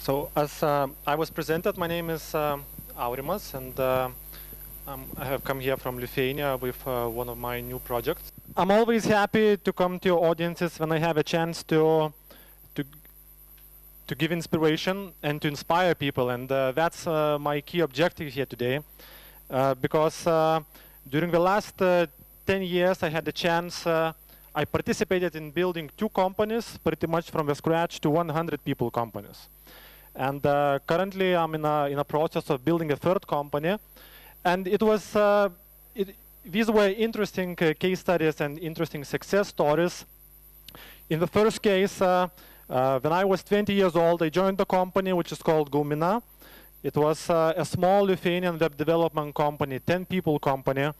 So as I was presented, my name is Aurimas, and I have come here from Lithuania with one of my new projects. I'm always happy to come to your audiences when I have a chance to, to give inspiration and to inspire people, and that's my key objective here today. Because during the last 10 years, I had the chance, I participated in building 2 companies, pretty much from the scratch to 100 people companies. And currently, I'm in a process of building a 3rd company. And it was, these were interesting case studies and interesting success stories. In the first case, when I was 20 years old, I joined a company which is called Gumina. It was a small Lithuanian web development company, 10 people company.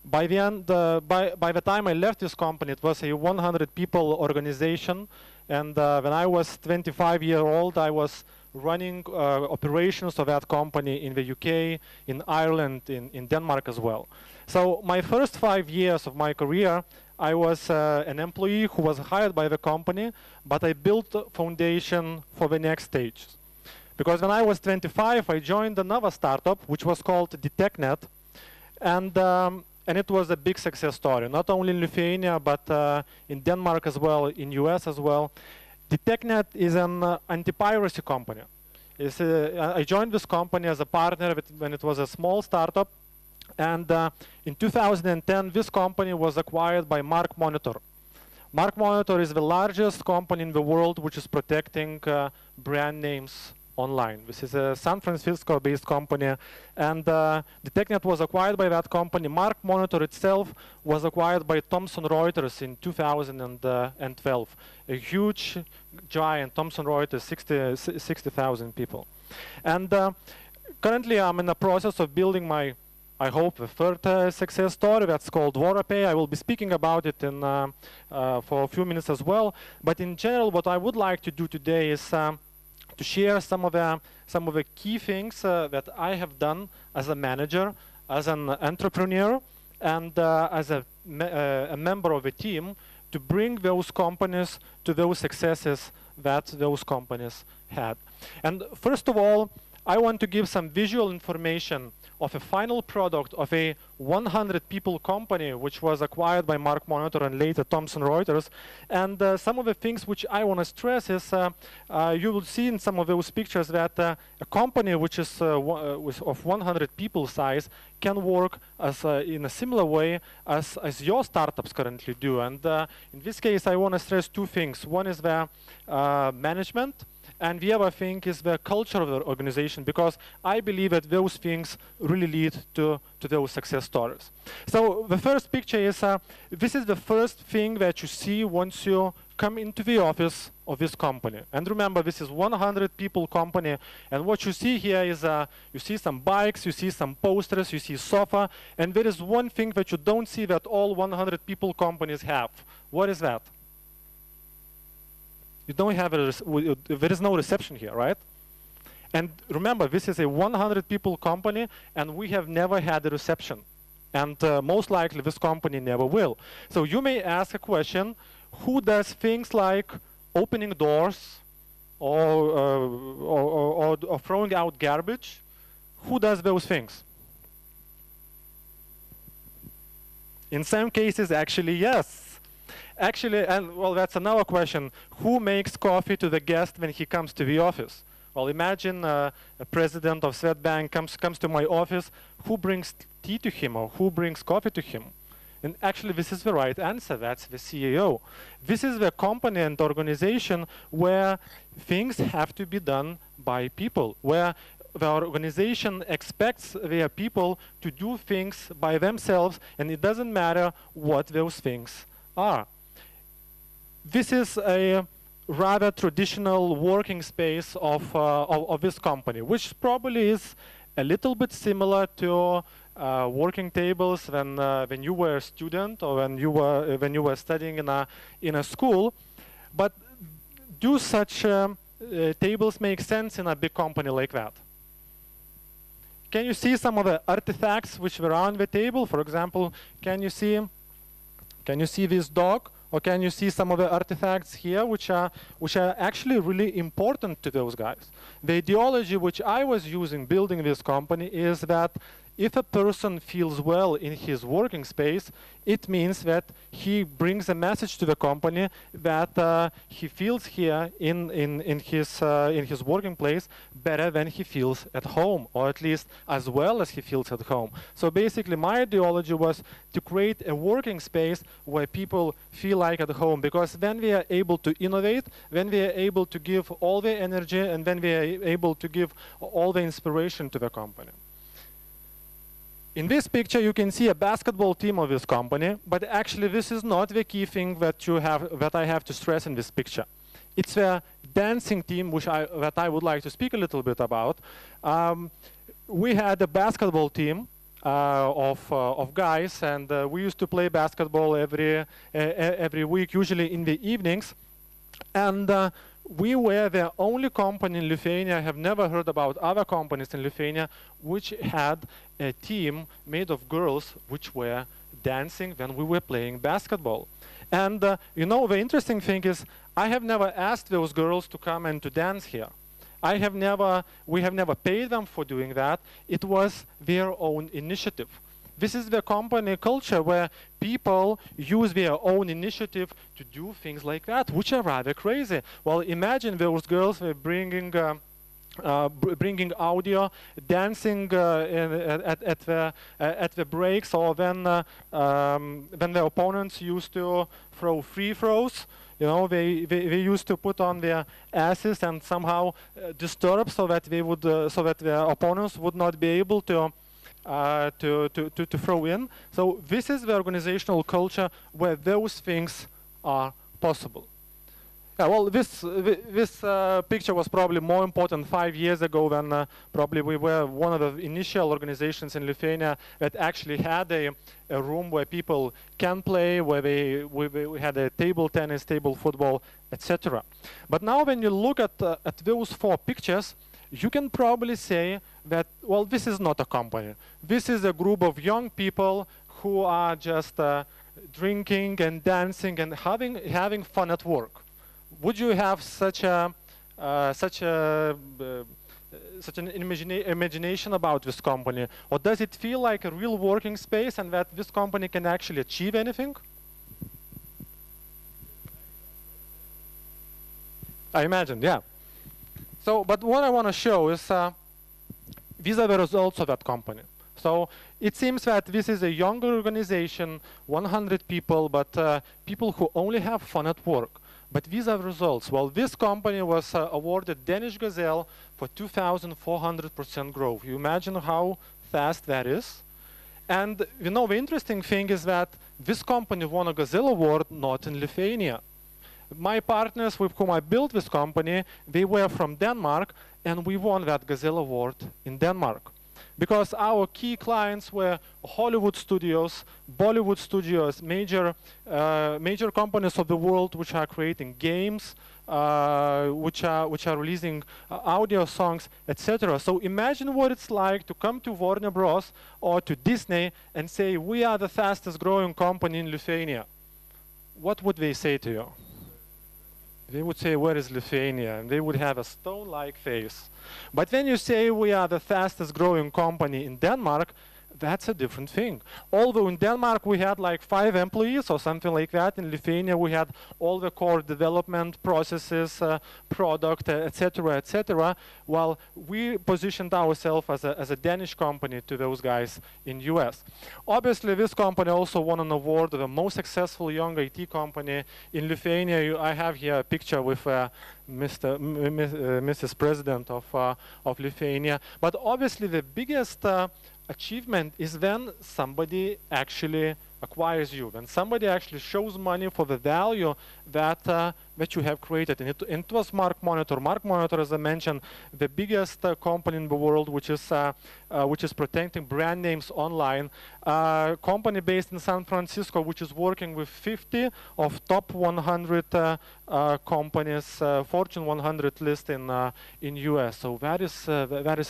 By the end, by the time I left this company, it was a 100 people organization. And when I was 25 years old, I was running operations of that company in the UK, in Ireland, in Denmark as well. So my first 5 years of my career, I was an employee who was hired by the company, but I built a foundation for the next stage. Because when I was 25, I joined another startup, which was called DetectNet, and it was a big success story, not only in Lithuania, but in Denmark as well, in US as well. DetectNet is an anti-piracy company. I joined this company as a partner when it was a small startup, and in 2010, this company was acquired by MarkMonitor. MarkMonitor is the largest company in the world which is protecting brand names online. This is a San Francisco-based company, and DetectNet was acquired by that company. MarkMonitor itself was acquired by Thomson Reuters in 2012. A huge giant, Thomson Reuters, 60,000 people. And currently I'm in the process of building my, I hope, the 3rd success story. That's called WaraPay. I will be speaking about it in, for a few minutes as well. But in general, what I would like to do today is to share some of the key things that I have done as a manager, as an entrepreneur, and as a member of a team to bring those companies to those successes that those companies had. And first of all, I want to give some visual information of a final product of a 100 people company which was acquired by MarkMonitor and later Thomson Reuters. And some of the things which I want to stress is you will see in some of those pictures that a company which is of 100 people size can work as in a similar way as your startups currently do. And in this case, I want to stress 2 things. One is the management, and the other thing is the culture of the organization, because I believe that those things really lead to those success stories. So the first picture is, this is the first thing that you see once you come into the office of this company. And remember, this is 100 people company, and what you see here is, you see some bikes, you see some posters, you see sofa, and there is one thing that you don't see that all 100 people companies have. What is that? You don't have there is no reception here, right? And remember, this is a 100 people company, and we have never had a reception. And most likely this company never will. So you may ask a question, who does things like opening doors or throwing out garbage? Who does those things? In some cases, actually, yes. Actually, and well, that's another question. Who makes coffee to the guest when he comes to the office? Well, imagine a president of Swedbank comes to my office. Who brings tea to him or who brings coffee to him? And actually, this is the right answer. That's the CEO. This is the company and organization where things have to be done by people, where the organization expects their people to do things by themselves, and it doesn't matter what those things are. This is a rather traditional working space of this company, which probably is a little bit similar to working tables when you were a student or when you were studying in a school. But do such tables make sense in a big company like that? Can you see some of the artifacts which were on the table? For example, can you see this dog Okay, and you see some of the artifacts here, which are actually really important to those guys. The ideology which I was using building this company is that if a person feels well in his working space, it means that he brings a message to the company that he feels here in his working place better than he feels at home, or at least as well as he feels at home. So basically, my ideology was to create a working space where people feel like at home, because then we are able to innovate, then we are able to give all the energy, and then we are able to give all the inspiration to the company. In this picture, you can see a basketball team of this company, but actually this is not the key thing that I have to stress in this picture. It's a dancing team that I would like to speak a little bit about. We had a basketball team of guys, and we used to play basketball every week, usually in the evenings. And we were the only company in Lithuania, I have never heard about other companies in Lithuania, which had a team made of girls which were dancing when we were playing basketball. And you know, the interesting thing is, I have never asked those girls to come and to dance here. We have never paid them for doing that. It was their own initiative. This is the company culture where people use their own initiative to do things like that, which are rather crazy. Well, imagine those girls bringing audio, dancing at the breaks, or when the opponents used to throw free throws. You know, they used to put on their asses and somehow disturb so that the opponents would not be able to throw in. So this is the organizational culture where those things are possible. Yeah, well, this picture was probably more important 5 years ago when probably we were one of the initial organizations in Lithuania that actually had a room where people can play, where we had a table tennis, table football, etc. But now when you look at those 4 pictures, you can probably say that, well, this is not a company. This is a group of young people who are just drinking and dancing and having fun at work. Would you have such an imagination about this company? Or does it feel like a real working space and that this company can actually achieve anything? I imagine, yeah. So, but what I want to show is these are the results of that company. So it seems that this is a younger organization, 100 people, but people who only have fun at work. But these are the results. Well, this company was awarded Danish Gazelle for 2,400% growth. You imagine how fast that is? And you know, the interesting thing is that this company won a Gazelle Award not in Lithuania. My partners with whom I built this company, they were from Denmark, and we won that Gazelle Award in Denmark. Because our key clients were Hollywood studios, Bollywood studios, major companies of the world which are creating games, which are releasing audio songs, etc. So imagine what it's like to come to Warner Bros. Or to Disney and say, we are the fastest growing company in Lithuania. What would they say to you? They would say, where is Lithuania? And they would have a stone-like face. But when you say we are the fastest growing company in Denmark, that's a different thing. Although in Denmark we had like 5 employees or something like that, in Lithuania we had all the core development processes, product, etc., etc. While we positioned ourselves as a Danish company to those guys in US. Obviously, this company also won an award of the most successful young IT company in Lithuania. I have here a picture with Mrs. President of Lithuania. But obviously, the biggest achievement is when somebody actually acquires you, when somebody actually shows money for the value that you have created. And it was MarkMonitor. MarkMonitor, as I mentioned, the biggest company in the world, which is protecting brand names online. Company based in San Francisco, which is working with 50 of top 100 companies, Fortune 100 list in US. So that is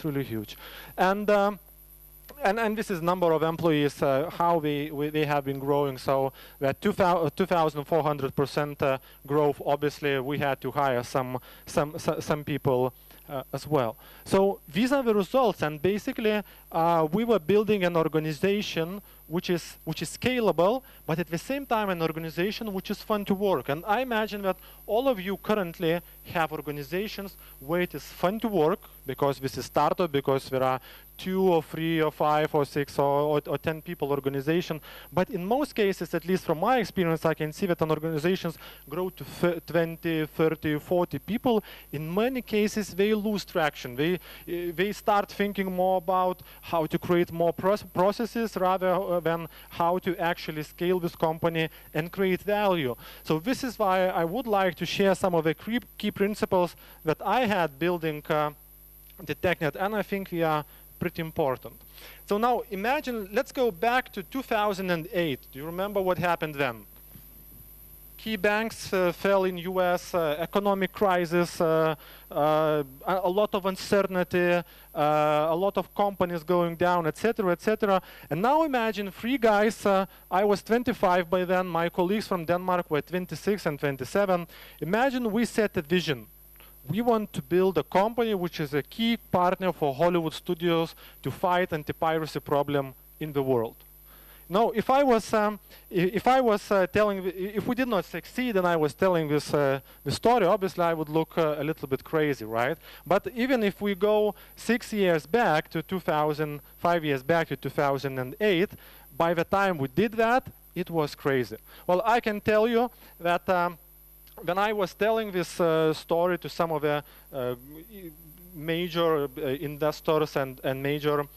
really huge. And and this is number of employees, how they have been growing. So we had 2,400% growth. Obviously, we had to hire some people as well. So these are the results, and basically we were building an organization which is scalable, but at the same time an organization which is fun to work. And I imagine that all of you currently have organizations where it is fun to work, because this is startup, because there are 2 or 3 or 5 or 6 or 10 people organization. But in most cases, at least from my experience, I can see that an organizations grow to 20, 30, 40 people. In many cases, they lose traction. They start thinking more about how to create more processes rather than how to actually scale this company and create value. So this is why I would like to share some of the key principles that I had building the TechNet, and I think they are pretty important. So now imagine, let's go back to 2008. Do you remember what happened then? Key banks fell in US, economic crisis, a lot of uncertainty, a lot of companies going down, etc., etc. And now imagine 3 guys, I was 25 by then, my colleagues from Denmark were 26 and 27. Imagine we set a vision. We want to build a company which is a key partner for Hollywood studios to fight anti-piracy problem in the world. Now, if we did not succeed and I was telling this the story, obviously I would look a little bit crazy, right? But even if we go 6 years back to 5 years back to 2008, by the time we did that, it was crazy. Well, I can tell you that when I was telling this story to some of the major investors and major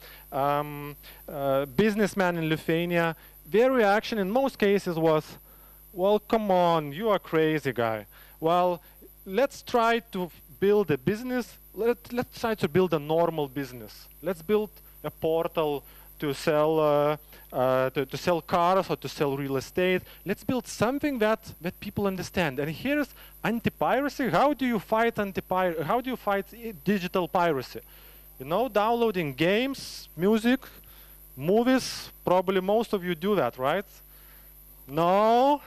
businessmen in Lithuania, their reaction in most cases was, well, come on, you are crazy guy. Well, let's try to build a business. Let's try to build a normal business. Let's build a portal to sell cars or to sell real estate. Let's build something that people understand. And here's anti-piracy. How do you fight anti-piracy? How do you fight digital piracy? You know, downloading games, music, movies. Probably most of you do that, right? No,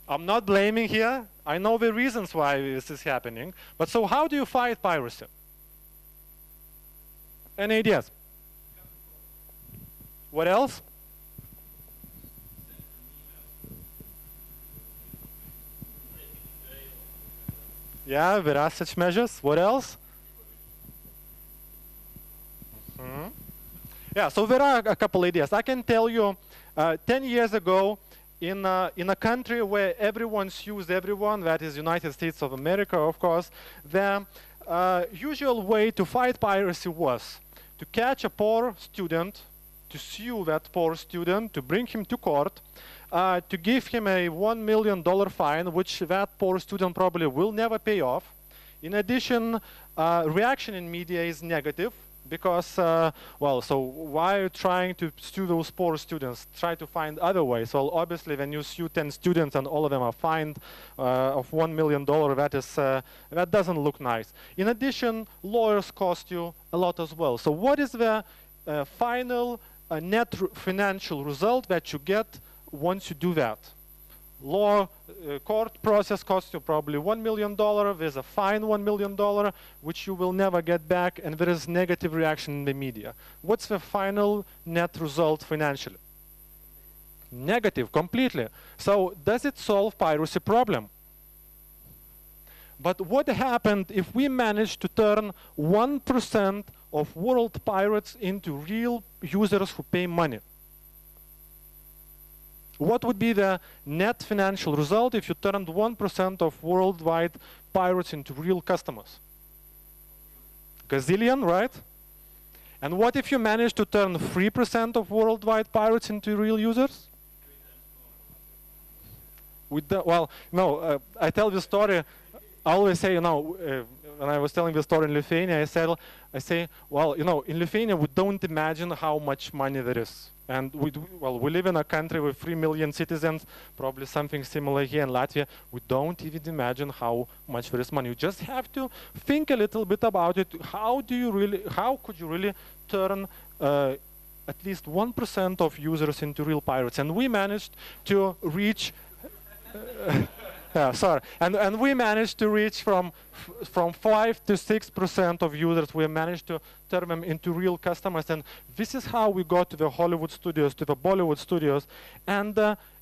I'm not blaming here. I know the reasons why this is happening. But so how do you fight piracy? Any ideas? What else? Yeah, there are such measures. What else? Yeah, so there are a couple ideas. I can tell you, 10 years ago, in a country where everyone sues everyone, that is United States of America, of course, the usual way to fight piracy was to catch a poor student, to sue that poor student, to bring him to court, to give him a $1 million fine, which that poor student probably will never pay off. In addition, reaction in media is negative because, well, so why are you trying to sue those poor students? Try to find other ways. Well, obviously, when you sue 10 students and all of them are fined of $1 million, that doesn't look nice. In addition, lawyers cost you a lot as well. So what is the final net financial result that you get once you do that? Court process costs you probably $1 million, there's a fine $1 million, which you will never get back, and there is negative reaction in the media. What's the final net result financially? Negative, completely. So does it solve piracy problem? But what happened if we managed to turn 1% of world pirates into real users who pay money? What would be the net financial result if you turned 1% of worldwide pirates into real customers? Gazillion, right? And what if you managed to turn 3% of worldwide pirates into real users? Well, no, I tell this story. I always say, you know, when I was telling the story in Lithuania, I say, well, you know, in Lithuania we don't imagine how much money there is. And well, we live in a country with 3 million citizens, probably something similar here in Latvia. We don't even imagine how much there is money. You just have to think a little bit about it. How could you really turn at least 1% of users into real pirates? And we managed to reach sorry. And we managed to reach from 5 to 6% of users. We managed to turn them into real customers. And this is how we got to the Hollywood studios, to the Bollywood studios. And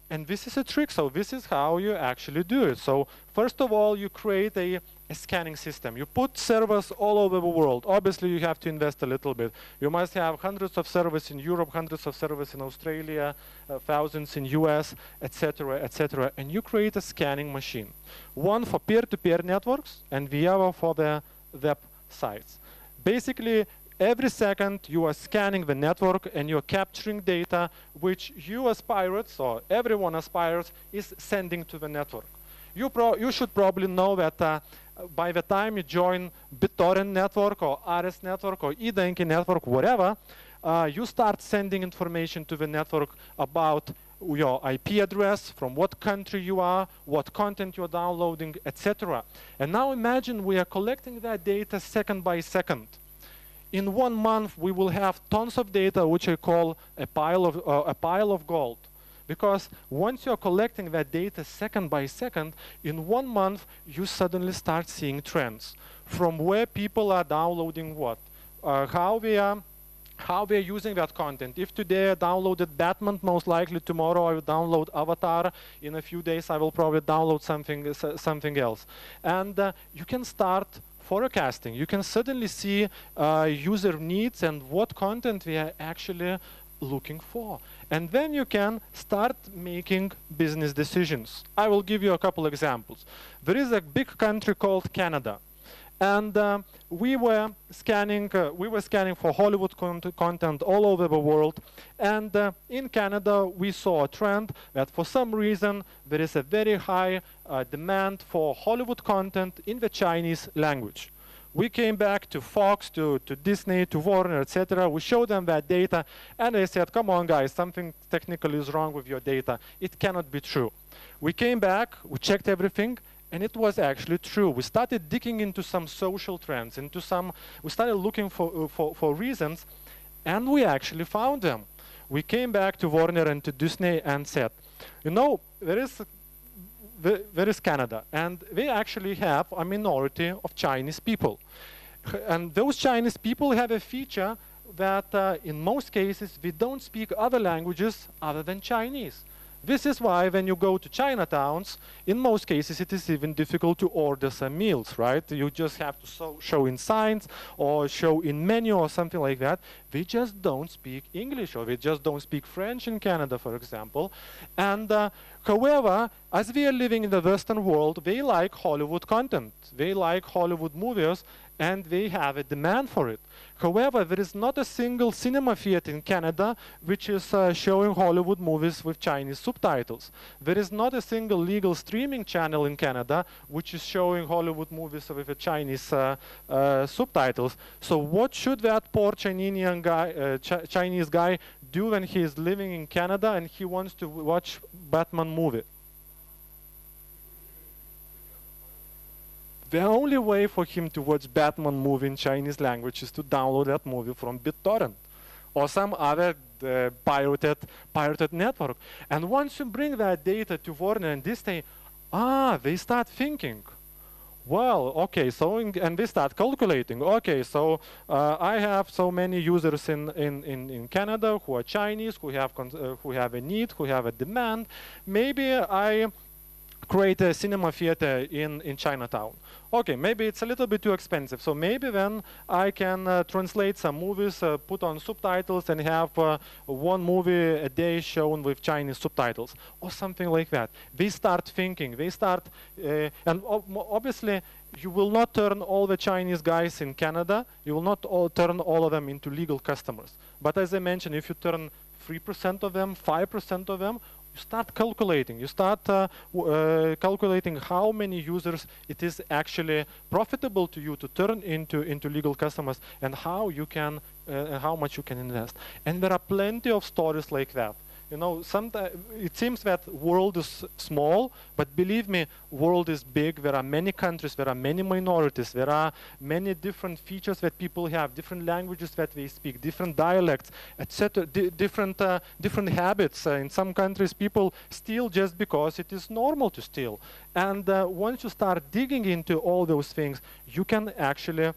this is a trick. So this is how you actually do it. So first of all, you create a scanning system. You put servers all over the world. Obviously, you have to invest a little bit. You must have hundreds of servers in Europe, hundreds of servers in Australia, thousands in US, etc., etc. And you create a scanning machine. One for peer-to-peer networks and the other for the web sites. Basically, every second you are scanning the network and you're capturing data which you as pirates, or everyone as pirates, is sending to the network. You should probably know that by the time you join BitTorrent network or Ares network or eDenki network, whatever, you start sending information to the network about your IP address, from what country you are, what content you're downloading, etc. And now imagine we are collecting that data second by second. In 1 month, we will have tons of data, which I call a pile of gold. Because once you're collecting that data second by second, in 1 month, you suddenly start seeing trends. From where people are downloading what, how they're using that content. If today I downloaded Batman, most likely tomorrow I will download Avatar. In a few days, I will probably download something else. And you can start forecasting. You can suddenly see user needs and what content we are actually looking for. And then you can start making business decisions. I will give you a couple examples. There is a big country called Canada. And we were scanning for Hollywood content all over the world. And in Canada, we saw a trend that for some reason, there is a very high demand for Hollywood content in the Chinese language. We came back to Fox, to Disney, to Warner, etc. We showed them that data, and they said, come on, guys, something technically is wrong with your data. It cannot be true. We came back, we checked everything, and it was actually true. We started digging into some social trends, we started looking for reasons, and we actually found them. We came back to Warner and to Disney and said, you know, there is Canada, and they actually have a minority of Chinese people. And those Chinese people have a feature that in most cases, we don't speak other languages other than Chinese. This is why when you go to Chinatowns, in most cases it is even difficult to order some meals, right? You just have to show in signs or show in menu or something like that. They just don't speak English, or they just don't speak French in Canada, for example. And however, as we are living in the Western world, they like Hollywood content. They like Hollywood movies, and they have a demand for it. However, there is not a single cinema theater in Canada which is showing Hollywood movies with Chinese subtitles. There is not a single legal streaming channel in Canada which is showing Hollywood movies with a Chinese subtitles. So what should that poor Chinese guy do when he is living in Canada and he wants to watch Batman movie? The only way for him to watch Batman movie in Chinese language is to download that movie from BitTorrent or some other pirated network. And once you bring that data to Warner and Disney, they start thinking, well, okay, so, and they start calculating, okay, so I have so many users in Canada who are Chinese, who have a need, who have a demand. Maybe I create a cinema theater in Chinatown. Okay, maybe it's a little bit too expensive, so maybe then I can translate some movies, put on subtitles, and have one movie a day shown with Chinese subtitles, or something like that. They start thinking, they start, and obviously you will not turn all the Chinese guys in Canada, you will not turn all of them into legal customers. But as I mentioned, if you turn 3% of them, 5% of them, you start calculating. You start calculating how many users it is actually profitable to you to turn into legal customers, and how you can, how much you can invest. And there are plenty of stories like that. You know, sometimes it seems that world is small, but believe me, world is big. There are many countries, there are many minorities, there are many different features that people have, different languages that they speak, different dialects, etc. Different habits. In some countries, people steal just because it is normal to steal. And once you start digging into all those things, you can actually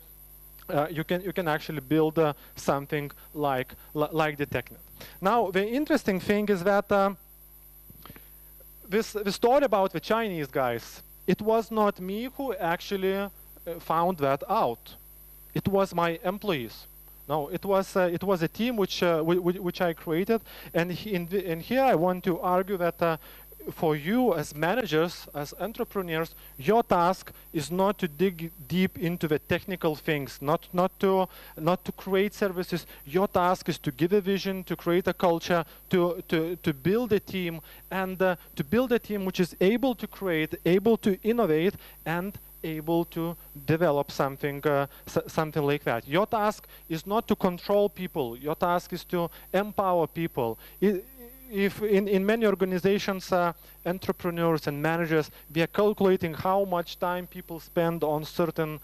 you can actually build something like the TechNet. Now, the interesting thing is that this story about the Chinese guys, it was not me who actually found that out. It was my employees. No, it was a team which I created, and here I want to argue that for you as managers, as entrepreneurs, your task is not to dig deep into the technical things, not to create services. Your task is to give a vision, to create a culture, to build a team, and to build a team which is able to create, able to innovate, and able to develop something something like that. Your task is not to control people. Your task is to empower people. If in many organizations, entrepreneurs and managers, we are calculating how much time people spend on certain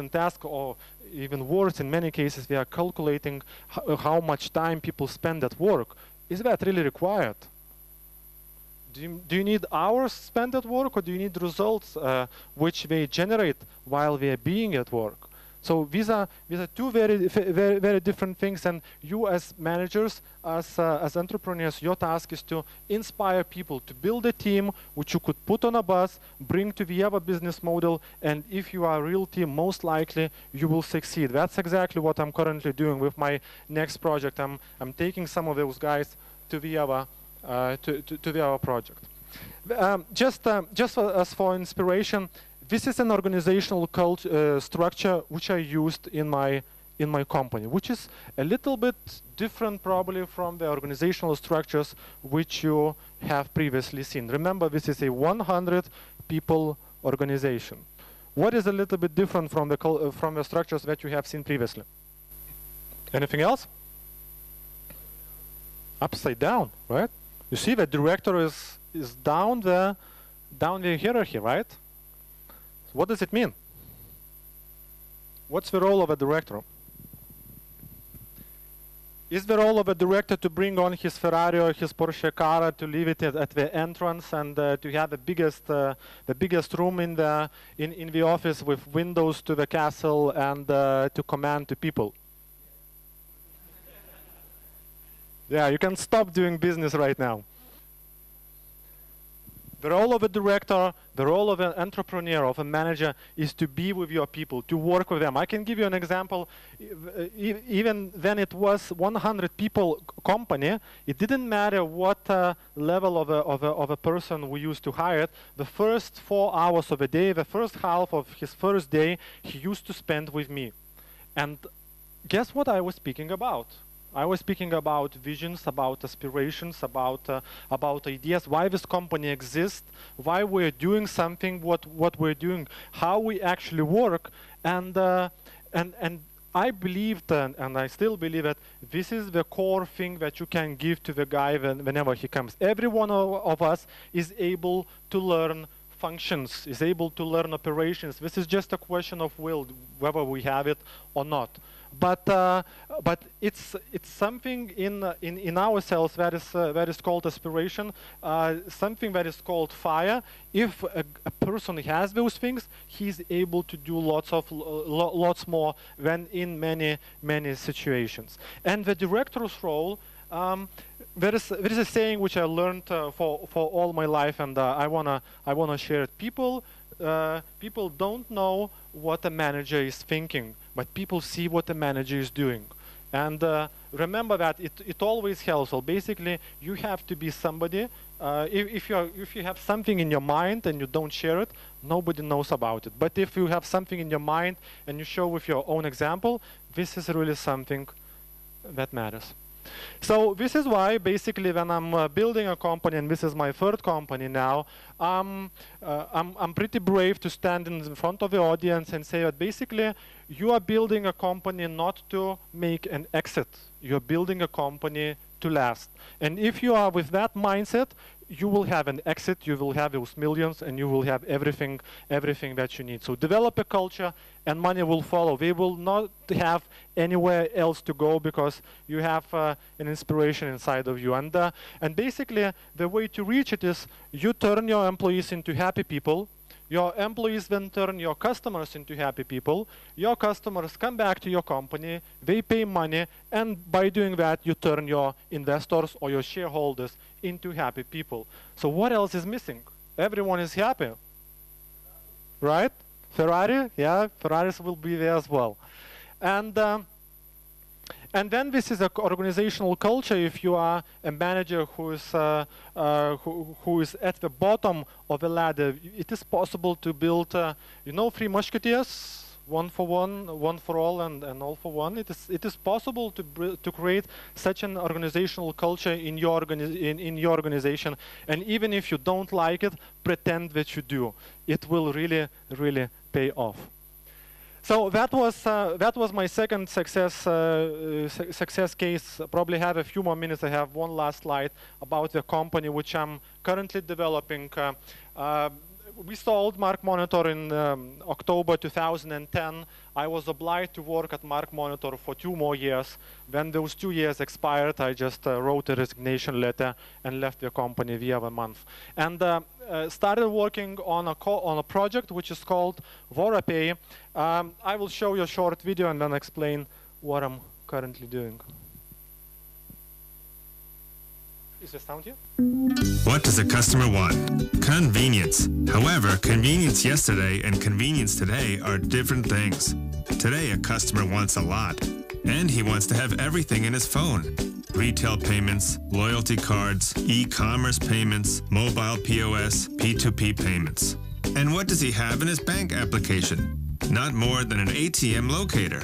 tasks, or even worse, in many cases, we are calculating how much time people spend at work. Is that really required? Do you need hours spent at work, or do you need results which they generate while they are being at work? So these are two very different things, and you as managers, as entrepreneurs, your task is to inspire people, to build a team which you could put on a bus, bring to the other business model, and if you are a real team, most likely you will succeed. That's exactly what I'm currently doing with my next project. I'm taking some of those guys to the other project. Just as for inspiration, this is an organizational structure which I used in my company, which is a little bit different probably from the organizational structures which you have previously seen. Remember, this is a 100 people organization. What is a little bit different from the structures that you have seen previously? Anything else? Upside down, right? You see the director is down the hierarchy, right? So what does it mean? What's the role of a director? Is the role of a director to bring on his Ferrari or his Porsche car, to leave it at the entrance, and to have the biggest room in the office with windows to the castle, and to command to people? Yeah, you can stop doing business right now. The role of a director, the role of an entrepreneur, of a manager, is to be with your people, to work with them. I can give you an example. Even when it was 100 people company, it didn't matter what level of a person we used to hire. The first 4 hours of a day, the first half of his first day, he used to spend with me. And guess what I was speaking about? I was speaking about visions, about aspirations, about ideas, why this company exists, why we're doing something, what we're doing, how we actually work, and I believed, and I still believe that this is the core thing that you can give to the guy whenever he comes. Every one of us is able to learn functions, is able to learn operations. This is just a question of will, whether we have it or not. But it's something in ourselves that is called aspiration, something that is called fire. If a person has those things, he's able to do lots more than in many situations. And the director's role. There is a saying which I learned for all my life, and I wanna share it. People don't know what a manager is thinking, but people see what the manager is doing. And remember that it always helps. Well, basically, you have to be somebody. If you have something in your mind and you don't share it, nobody knows about it. But if you have something in your mind and you show with your own example, this is really something that matters. So this is why, basically, when I'm building a company, and this is my third company now, I'm pretty brave to stand in front of the audience and say that basically you are building a company not to make an exit. You're building a company to last. And if you are with that mindset, you will have an exit, you will have those millions, and you will have everything that you need. So develop a culture, and money will follow. They will not have anywhere else to go because you have an inspiration inside of you. And basically, the way to reach it is you turn your employees into happy people. Your employees then turn your customers into happy people. Your customers come back to your company, they pay money, and by doing that, you turn your investors or your shareholders into happy people. So what else is missing? Everyone is happy, right? Ferrari, yeah, Ferraris will be there as well. And then this is an organizational culture. If you are a manager who is at the bottom of the ladder, it is possible to build, you know, Three Musketeers, one for one, one for all, and all for one. It is possible to create such an organizational culture in your organization. And even if you don't like it, pretend that you do. It will really, really pay off. So that was my second success case. Probably have a few more minutes. I have one last slide about the company which I'm currently developing. We sold MarkMonitor in October 2010. I was obliged to work at MarkMonitor for 2 more years. When those 2 years expired, I just wrote a resignation letter and left the company via a month. And started working on a project which is called VoraPay. I will show you a short video and then explain what I'm currently doing. Is the sound here? What does a customer want? Convenience. However, convenience yesterday and convenience today are different things. Today, a customer wants a lot, and he wants to have everything in his phone. Retail payments, loyalty cards, e-commerce payments, mobile POS, P2P payments. And what does he have in his bank application? Not more than an ATM locator.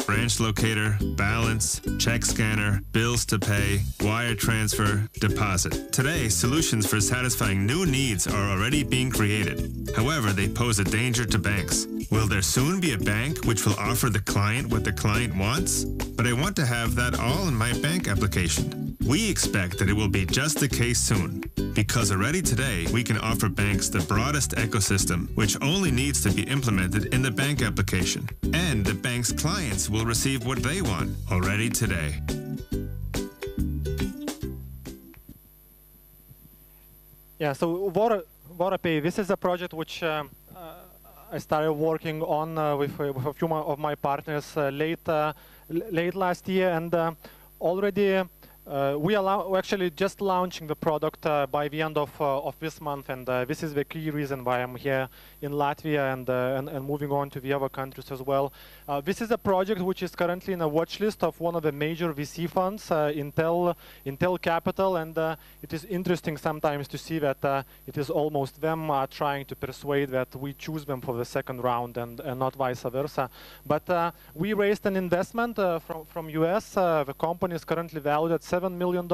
Branch locator, balance, check scanner, bills to pay, wire transfer, deposit. Today, solutions for satisfying new needs are already being created. However, they pose a danger to banks. Will there soon be a bank which will offer the client what the client wants? But I want to have that all in my bank application. We expect that it will be just the case soon, because already today we can offer banks the broadest ecosystem, which only needs to be implemented in the bank application. And the bank's clients will receive what they want already today. Yeah, so VoraPay, this is a project which I started working on with a few of my partners late last year, and already we're actually just launching the product by the end of this month, and this is the key reason why I'm here in Latvia and moving on to the other countries as well. This is a project which is currently in a watch list of one of the major VC funds, Intel Capital, and it is interesting sometimes to see that it is almost them trying to persuade that we choose them for the second round and not vice versa. But we raised an investment from US. The company is currently valued at $7 million,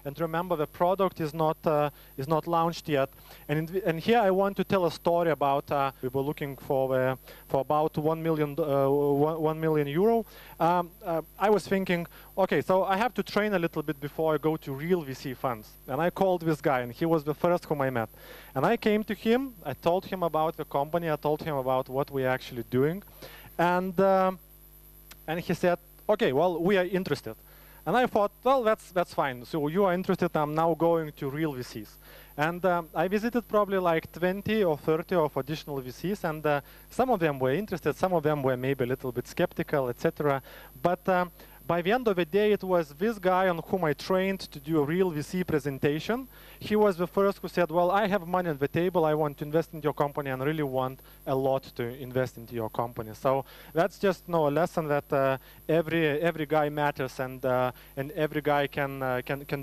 and remember, the product is not launched yet. And here I want to tell a story about we were looking for about 1 million euro. I was thinking, okay, so I have to train a little bit before I go to real VC funds. And I called this guy, and he was the first whom I met. And I came to him. I told him about the company. I told him about what we're actually doing, and he said, okay, well, we are interested. And I thought, well, that's fine. So you are interested, I'm now going to real VCs. And I visited probably like 20 or 30 of additional VCs, and some of them were interested, some of them were maybe a little bit skeptical, etc. But by the end of the day, it was this guy on whom I trained to do a real VC presentation. He was the first who said, well, I have money on the table, I want to invest in your company, and really want a lot to invest into your company. So that's just a lesson that every guy matters, and every guy can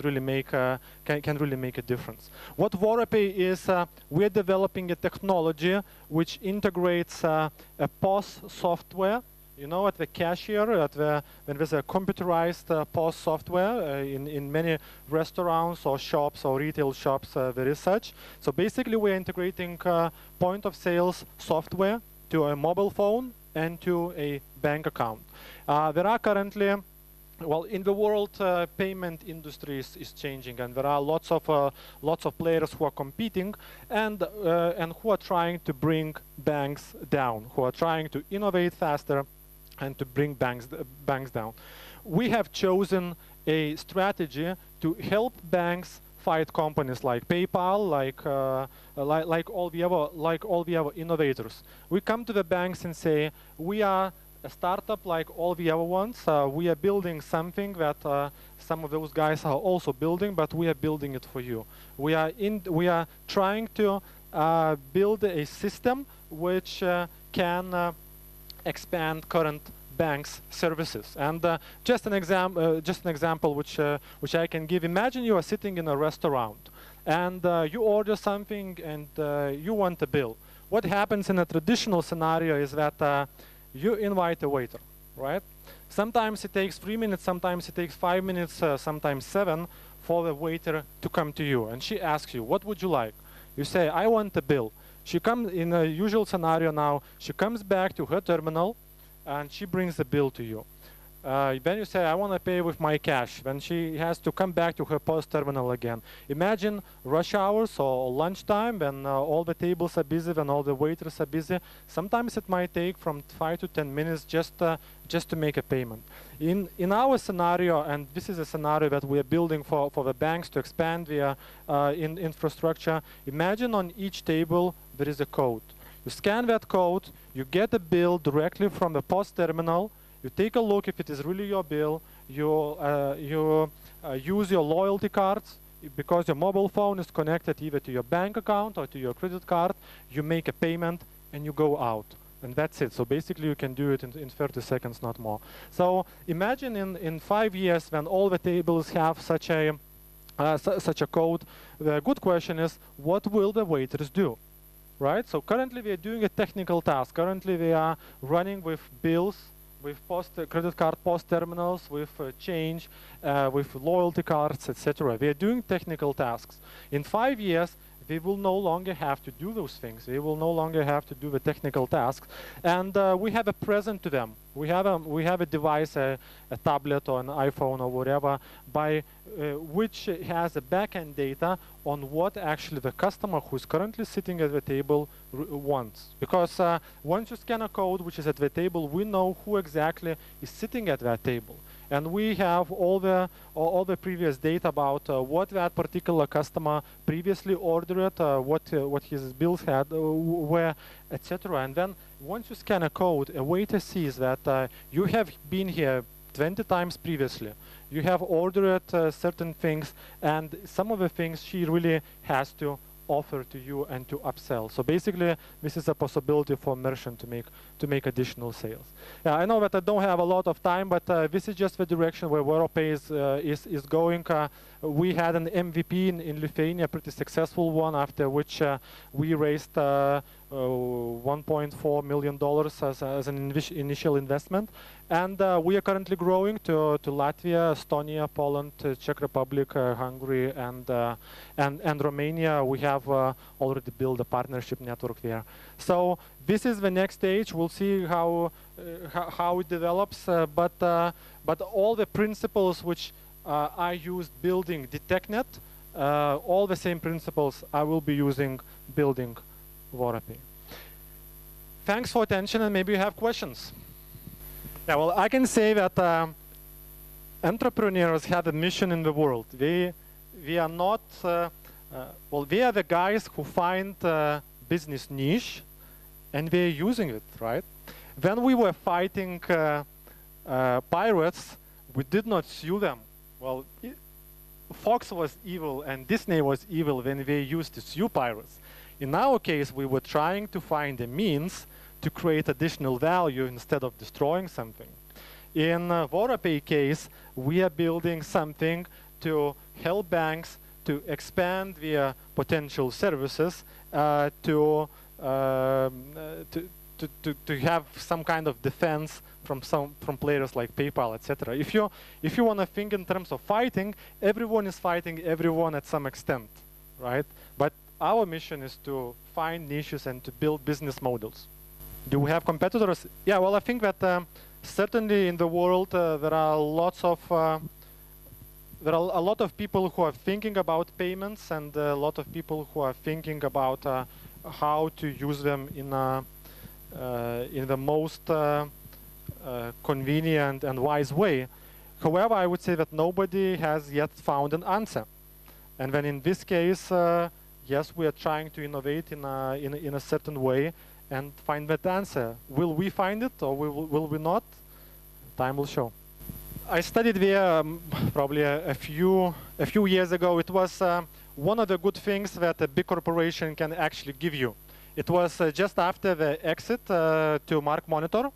really make a difference. What VoraPay is, we're developing a technology which integrates a POS software You know, at the cashier, when there's a computerized POS software in many restaurants or shops or retail shops, there is such. So basically, we're integrating point of sales software to a mobile phone and to a bank account. There are currently, well, in the world, payment industry is changing, and there are lots of players who are competing and who are trying to bring banks down, who are trying to innovate faster and to bring banks down. We have chosen a strategy to help banks fight companies like PayPal, like all the other innovators. We come to the banks and say, we are a startup like all the other ones. We are building something that some of those guys are also building, but we are building it for you. We are trying to build a system which can expand current banks' services. And just an example which I can give. Imagine you are sitting in a restaurant and you order something and you want a bill. What happens in a traditional scenario is that you invite a waiter, right? Sometimes it takes 3 minutes, sometimes it takes 5 minutes, sometimes 7 for the waiter to come to you. And she asks you, what would you like? You say, I want a bill. She comes, in a usual scenario now, she comes back to her terminal and she brings the bill to you. Then you say, I want to pay with my cash. Then she has to come back to her POS terminal again. Imagine rush hours or lunchtime when all the tables are busy, when all the waiters are busy. Sometimes it might take from 5 to 10 minutes just to make a payment. In our scenario, and this is a scenario that we are building for the banks to expand their infrastructure, imagine on each table there is a code. You scan that code, you get a bill directly from the POS terminal. You take a look if it is really your bill. You use your loyalty cards because your mobile phone is connected either to your bank account or to your credit card. You make a payment and you go out, and that's it. So basically, you can do it in 30 seconds, not more. So imagine in 5 years when all the tables have such a code. The good question is, what will the waiters do? Right? So currently, we are doing a technical task. Currently, we are running with bills, with credit card POS terminals, with change, with loyalty cards, etc. We are doing technical tasks. In 5 years, we will no longer have to do those things. We will no longer have to do the technical tasks, and we have a present to them. We have a device, a tablet or an iPhone or whatever, by which has a backend data on what actually the customer who is currently sitting at the table wants. Because once you scan a code which is at the table, we know who exactly is sitting at that table. And we have all the previous data about what that particular customer previously ordered, what his bills were, etc. And then once you scan a code, a waiter sees that you have been here 20 times previously. You have ordered certain things, and some of the things she really has to offer to you and to upsell. So basically, this is a possibility for a merchant to make additional sales. Yeah, I know that I don't have a lot of time, but this is just the direction where VoroPay is going. We had an MVP in Lithuania, a pretty successful one, after which we raised $1.4 million as an initial investment. And we are currently growing to Latvia, Estonia, Poland, Czech Republic, Hungary, and Romania. We have already built a partnership network there. So this is the next stage. We'll see how it develops. But all the principles which I used building DetectNet, all the same principles I will be using building VoroPay. Thanks for attention, and maybe you have questions. Yeah, well, I can say that entrepreneurs have a mission in the world. We are not, well, we are the guys who find business niche, and we're using it, right? When we were fighting pirates, we did not sue them. Well, Fox was evil and Disney was evil when they used to sue pirates. In our case, we were trying to find a means to create additional value instead of destroying something. In VoroPay case, we are building something to help banks to expand their potential services, to to have some kind of defense from players like PayPal, etc. If you want to think in terms of fighting, everyone is fighting everyone at some extent, right? But our mission is to find niches and to build business models. Do we have competitors? Yeah, well, I think that certainly in the world there are lots of there are a lot of people who are thinking about payments, and a lot of people who are thinking about how to use them in the most convenient and wise way. However, I would say that nobody has yet found an answer. And then in this case, yes, we are trying to innovate in a certain way and find that answer. Will we find it, or will we not? Time will show. I studied there probably a few years ago. It was one of the good things that a big corporation can actually give you. It was just after the exit to MarkMonitor,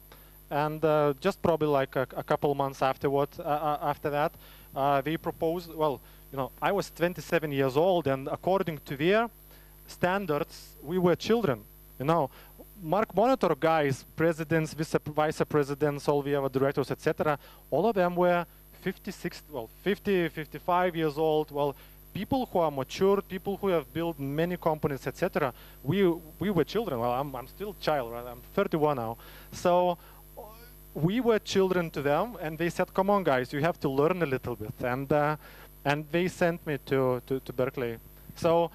and just probably like a couple months afterward. After that, they proposed. Well, you know, I was 27 years old, and according to their standards, we were children. You know, MarkMonitor guys, presidents, vice presidents, all the other directors, etc., all of them were 50, 55 years old. Well, people who are mature, people who have built many companies, etc. We were children. Well, I'm still a child, right? I'm 31 now. So we were children to them, and they said, "Come on, guys, you have to learn a little bit." And they sent me to Berkeley. So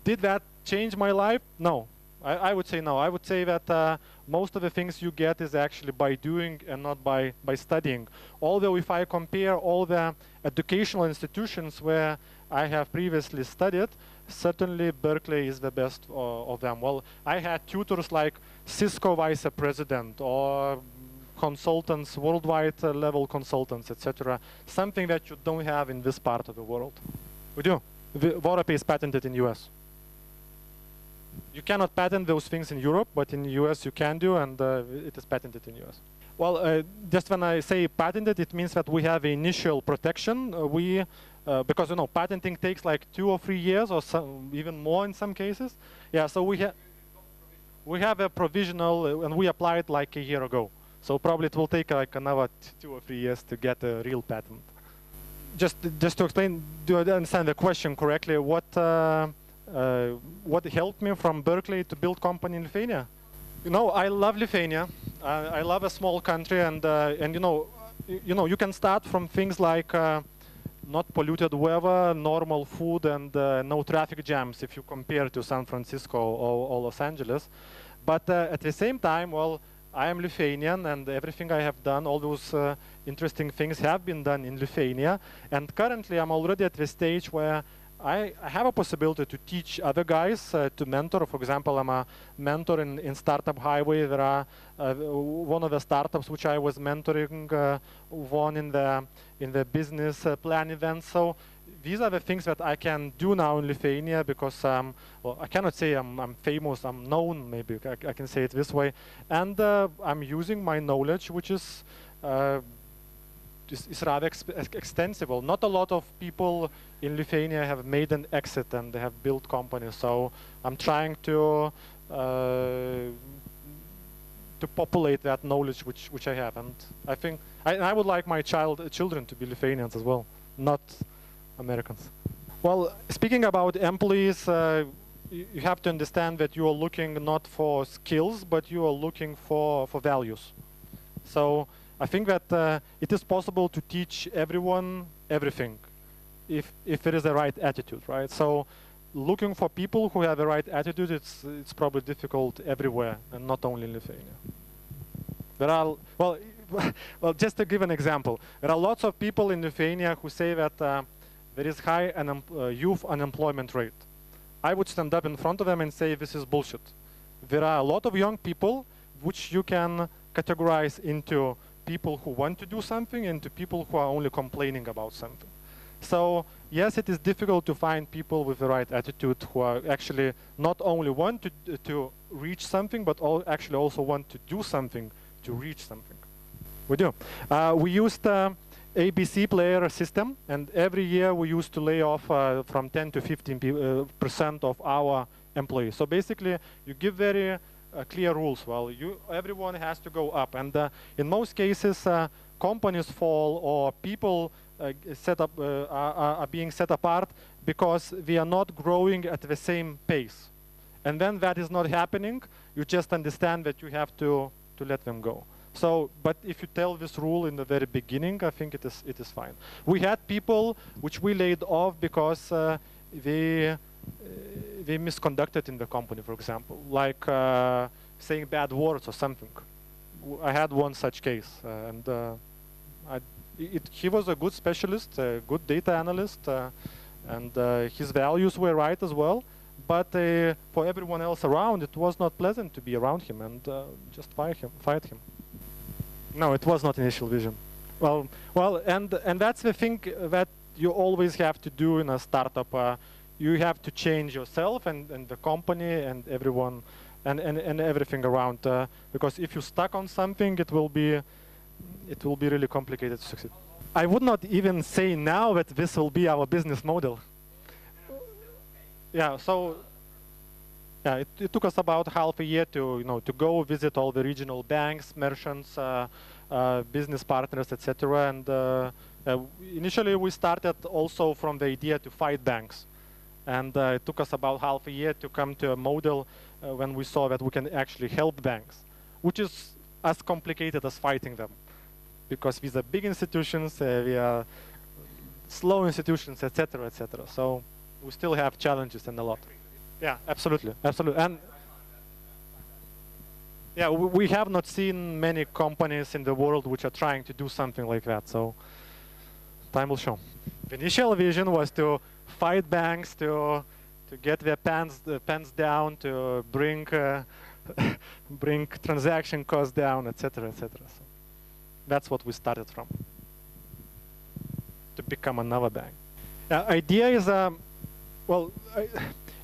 did that change my life? No. I would say no. I would say that most of the things you get is actually by doing and not by studying. Although if I compare all the educational institutions where I have previously studied, certainly Berkeley is the best of them. Well, I had tutors like Cisco vice president or consultants, worldwide level consultants, etc. Something that you don't have in this part of the world. We do. VodaPay is patented in US. You cannot patent those things in Europe, but in the US you can do, and it is patented in US. Well, just when I say patented, it means that we have initial protection. Because you know, patenting takes like 2 or 3 years, or even more in some cases. Yeah, so we have a provisional, and we applied like a year ago. So probably it will take like another 2 or 3 years to get a real patent. Just to explain, do I understand the question correctly? What helped me from Berkeley to build company in Lithuania? You know, I love Lithuania. I love a small country, and you know, you can start from things like not polluted weather, normal food, and no traffic jams if you compare to San Francisco or Los Angeles. But at the same time, well, I am Lithuanian, and everything I have done, all those interesting things have been done in Lithuania. And currently, I'm already at the stage where I have a possibility to teach other guys, to mentor. For example, I'm a mentor in Startup Highway. There are one of the startups which I was mentoring won in the business plan event. So these are the things that I can do now in Lithuania because, well, I cannot say I'm famous, I'm known, maybe I can say it this way. And I'm using my knowledge, which is rather extensive. Not a lot of people in Lithuania have made an exit and they have built companies. So I'm trying to populate that knowledge which I have. And I think I would like my children to be Lithuanians as well, not Americans. Well, speaking about employees, you have to understand that you are looking not for skills, but you are looking for values. So I think that it is possible to teach everyone everything if it is the right attitude, right? So looking for people who have the right attitude, it's probably difficult everywhere and not only in Lithuania. There are, well, just to give an example, there are lots of people in Lithuania who say that there is high youth unemployment rate. I would stand up in front of them and say this is bullshit. There are a lot of young people which you can categorize into people who want to do something and to people who are only complaining about something. So yes, it is difficult to find people with the right attitude who are actually not only want to reach something, but actually also want to do something to reach something. We do. We used ABC player system, and every year we used to lay off from 10 to 15% of our employees. So basically, you give very clear rules. Well, everyone has to go up, and in most cases, companies fall or people are being set apart because we are not growing at the same pace. And when that is not happening, you just understand that you have to let them go. So, but if you tell this rule in the very beginning, I think it is fine. We had people which we laid off because they misconducted in the company, for example, like saying bad words or something. I had one such case, and he was a good specialist, a good data analyst, and his values were right as well. But for everyone else around, it was not pleasant to be around him, and just fired him. No, it was not initial vision. Well, and that's the thing that you always have to do in a startup. You have to change yourself and the company and everyone and everything around. Because if you're stuck on something, it will be really complicated to succeed. I would not even say now that this will be our business model. Yeah, so yeah, it took us about half a year to go visit all the regional banks, merchants, business partners, etc. And initially we started also from the idea to fight banks, and it took us about half a year to come to a model when we saw that we can actually help banks, which is as complicated as fighting them, because these are big institutions, we are slow institutions, etc., etc. So we still have challenges and a lot. Yeah, absolutely, absolutely. And yeah, we have not seen many companies in the world which are trying to do something like that. So time will show. The initial vision was to fight banks, to get their pens down, to bring bring transaction costs down, etc., etc. So that's what we started from. To become another bank. Idea is well.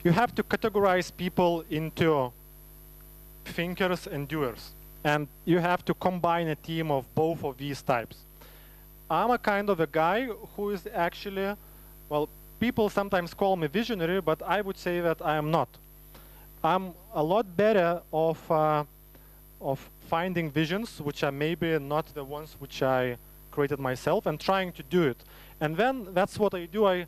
You have to categorize people into thinkers and doers, and you have to combine a team of both of these types. I'm a kind of a guy who is actually, well, people sometimes call me visionary, but I would say that I am not. I'm a lot better of finding visions which are maybe not the ones which I created myself and trying to do it. And then that's what I do. I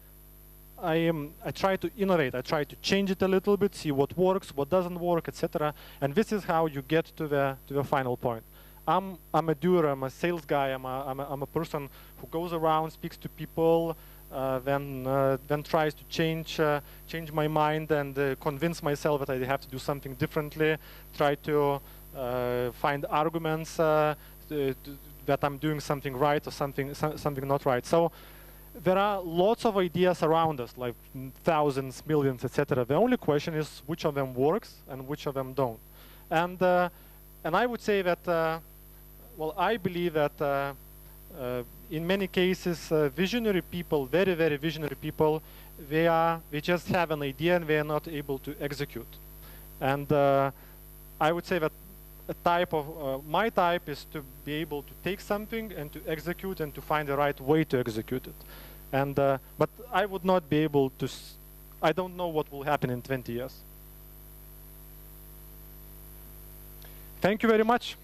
try to innovate. I try to change it a little bit, see what works, what doesn't work, etc. And this is how you get to the final point. I'm a doer. I'm a sales guy. I'm a person who goes around, speaks to people, then tries to change my mind and convince myself that I have to do something differently. Try to find arguments that I'm doing something right or something not right. So there are lots of ideas around us, like thousands, millions, etc. The only question is which of them works and which of them don't. And I would say that, well, I believe that in many cases, visionary people, very, very visionary people, they just have an idea and they are not able to execute. And I would say that a type of my type is to be able to take something and to execute and to find the right way to execute it. And but I would not be able to. I don't know what will happen in 20 years. Thank you very much.